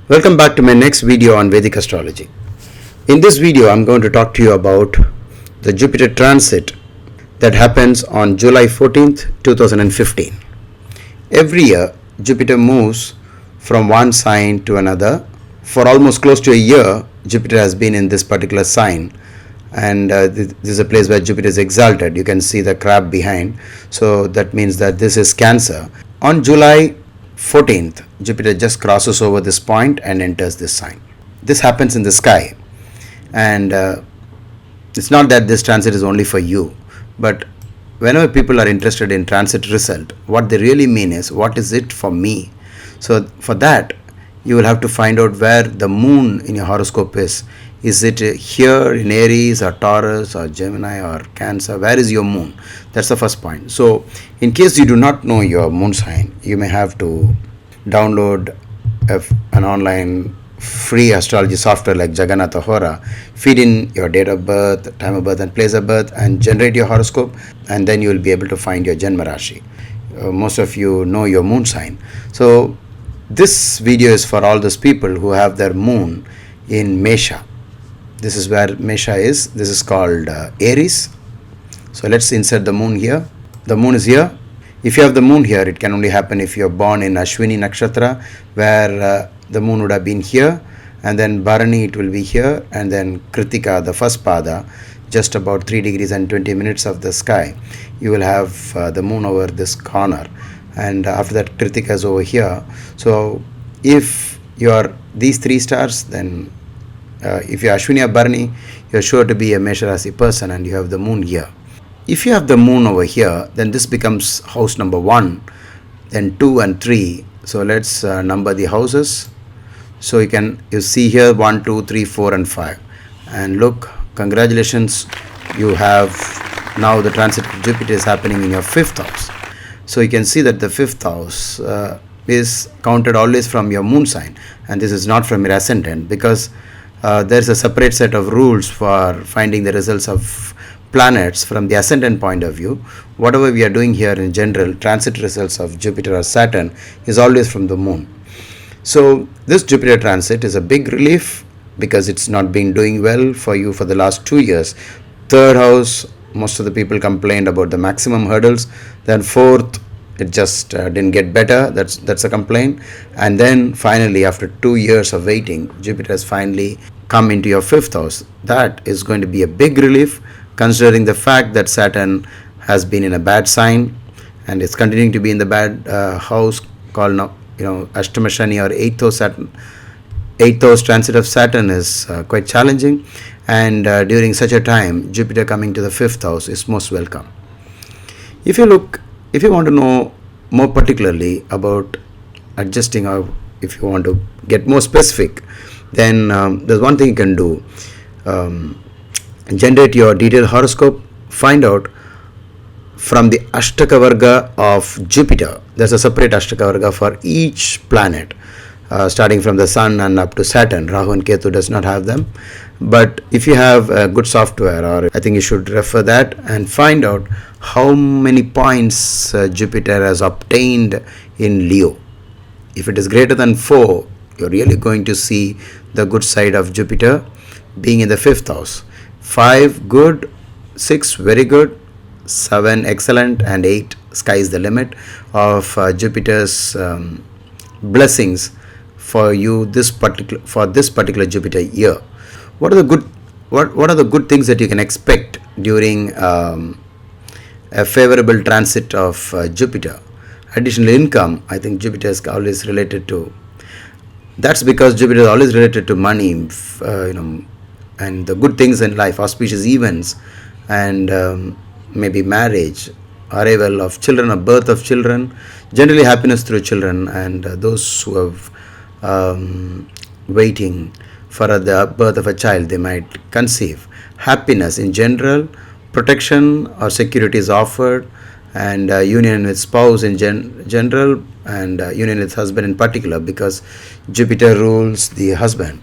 Welcome back to my next video on Vedic astrology. In this video, I'm going to talk to you about the Jupiter transit that happens on July 14th, 2015. Every year, Jupiter moves from one sign to another. For almost close to a year, Jupiter has been in this particular sign, and this is a place where Jupiter is exalted. You can see the crab behind, so that means that this is Cancer. On July 14th, Jupiter just crosses over this point and enters this sign. This happens in the sky, and it's not that this transit is only for you, but whenever people are interested in transit result, what they really mean is, what is it for me? So for that, you will have to find out where the moon in your horoscope is. Is it here in Aries or Taurus or Gemini or Cancer? Where is your moon? That's the first point. So in case you do not know your moon sign, you may have to download an online free astrology software like Jagannatha Hora, feed in your date of birth, time of birth and place of birth, and generate your horoscope, and then you will be able to find your Janma Rashi. Most of you know your moon sign. So this video is for all those people who have their moon in Mesha. This is where Mesha is. This is called Aries. So let's insert the moon here. The moon is here. If you have the moon here, it can only happen if you are born in Ashwini Nakshatra, where the moon would have been here, and then Bharani it will be here, and then Kritika, the first pada, just about 3 degrees and 20 minutes of the sky. You will have the moon over this corner, and after that Kritika is over here. So if you are these three stars, then if you are Ashwini or Bharani, you are sure to be a Mesha Rasi person, and you have the moon here. If you have the moon over here, then this becomes house number 1, then 2 and 3. So let's number the houses. So you see here 1, 2, 3, 4 and 5. And look, congratulations, you have now the transit of Jupiter is happening in your 5th house. So you can see that the 5th house is counted always from your moon sign, and this is not from your ascendant, because there's a separate set of rules for finding the results of planets from the ascendant point of view. Whatever we are doing here in general, transit results of Jupiter or Saturn is always from the moon. So this Jupiter transit is a big relief, because it's not been doing well for you for the last 2 years. 3rd house, most of the people complained about the maximum hurdles. Then 4th, it just didn't get better. That's a complaint. And then finally, after 2 years of waiting, Jupiter has finally come into your 5th house. That is going to be a big relief, considering the fact that Saturn has been in a bad sign and it's continuing to be in the bad house called Ashtama Shani, or 8th house Saturn. 8th house transit of Saturn is quite challenging, and during such a time, Jupiter coming to the 5th house is most welcome. If you want to know more particularly about adjusting, or if you want to get more specific, then there's one thing you can do. Generate your detailed horoscope, find out from the Ashtakavarga of Jupiter. There's a separate Ashtakavarga for each planet, starting from the Sun and up to Saturn. Rahu and Ketu does not have them. But if you have a good software, or I think you should refer that and find out how many points Jupiter has obtained in Leo. If it is greater than 4, you're really going to see the good side of Jupiter being in the 5th house. 5 good, 6 very good, 7 excellent, and 8 sky is the limit of Jupiter's blessings for you this particular Jupiter year. What are the good things that you can expect during a favorable transit of Jupiter? Additional income, I think Jupiter is always related to. That's because Jupiter is always related to money, and the good things in life, auspicious events, and maybe marriage, arrival of children, or birth of children, generally happiness through children, and those who have waiting for the birth of a child, they might conceive. Happiness in general, protection or security is offered, and union with spouse in general, and union with husband in particular, because Jupiter rules the husband.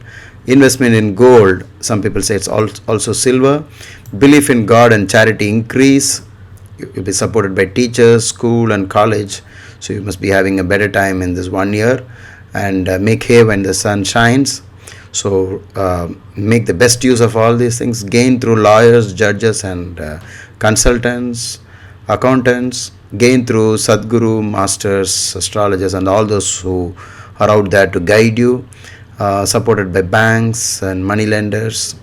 Investment in gold, some people say it's also silver. Belief in God and charity increase. You'll be supported by teachers, school and college, so you must be having a better time in this 1 year. and make hay when the sun shines. So make the best use of all these things. Gain through lawyers, judges, and consultants, accountants. Gain through Sadguru, masters, astrologers, and all those who are out there to guide you. Supported by banks and money lenders.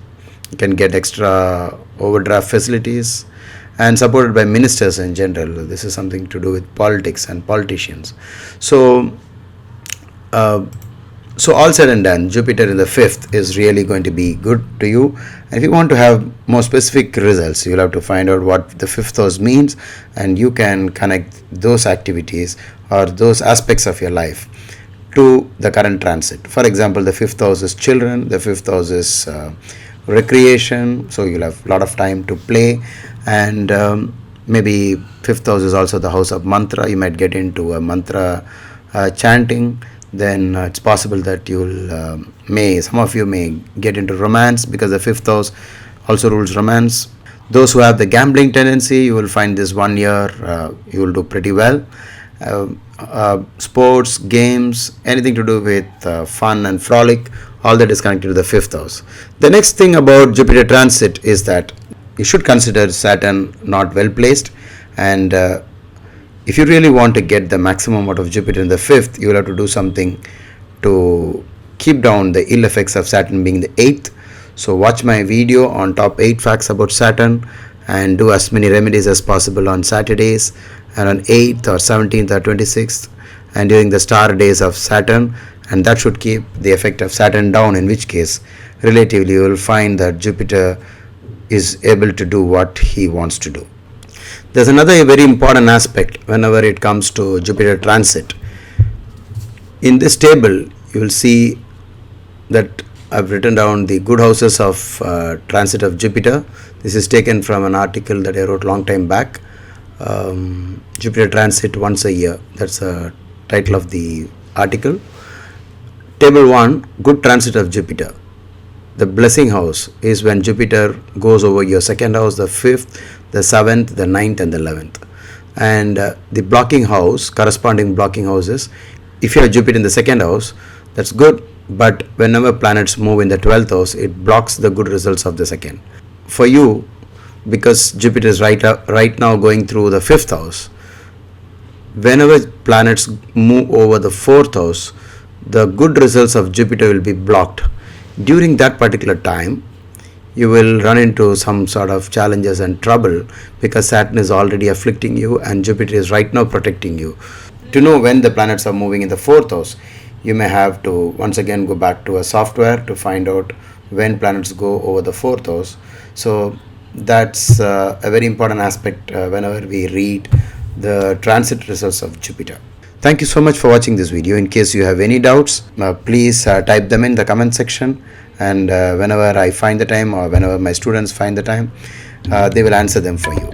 You can get extra overdraft facilities, and supported by ministers in general. This is something to do with politics and politicians. So so all said and done, Jupiter in the 5th is really going to be good to you. And if you want to have more specific results, you'll have to find out what the 5th house means, and you can connect those activities or those aspects of your life to the current transit. For example, the 5th house is children, the 5th house is recreation, so you'll have a lot of time to play, and maybe 5th house is also the house of mantra. You might get into a mantra chanting. Then it's possible that some of you may get into romance, because the 5th house also rules romance. Those who have the gambling tendency, you will find this 1 year you will do pretty well. Sports, games, anything to do with fun and frolic, all that is connected to the 5th house. The next thing about Jupiter transit is that you should consider Saturn not well placed, and if you really want to get the maximum out of Jupiter in the 5th, you will have to do something to keep down the ill effects of Saturn being the 8th. So watch my video on top 8 facts about Saturn, and do as many remedies as possible on Saturdays and on 8th or 17th or 26th and during the star days of Saturn, and that should keep the effect of Saturn down, in which case relatively you will find that Jupiter is able to do what he wants to do. There's another very important aspect whenever it comes to Jupiter transit. In this table, you will see that I've written down the good houses of transit of Jupiter. This is taken from an article that I wrote long time back. Jupiter transit once a year. That's the title of the article. Table 1, good transit of Jupiter. The blessing house is when Jupiter goes over your second house, the 5th, the 7th, the 9th, and the 11th. And the blocking house, corresponding blocking houses, if you have Jupiter in the second house, that's good, but whenever planets move in the 12th house, it blocks the good results of the second. For you, because Jupiter is right now going through the 5th house, whenever planets move over the 4th house, the good results of Jupiter will be blocked. During that particular time, you will run into some sort of challenges and trouble, because Saturn is already afflicting you and Jupiter is right now protecting you. To know when the planets are moving in the 4th house, you may have to once again go back to a software to find out when planets go over the 4th house. So that's a very important aspect whenever we read the transit results of Jupiter. Thank you so much for watching this video. In case you have any doubts, please type them in the comment section, and whenever I find the time or whenever my students find the time, they will answer them for you.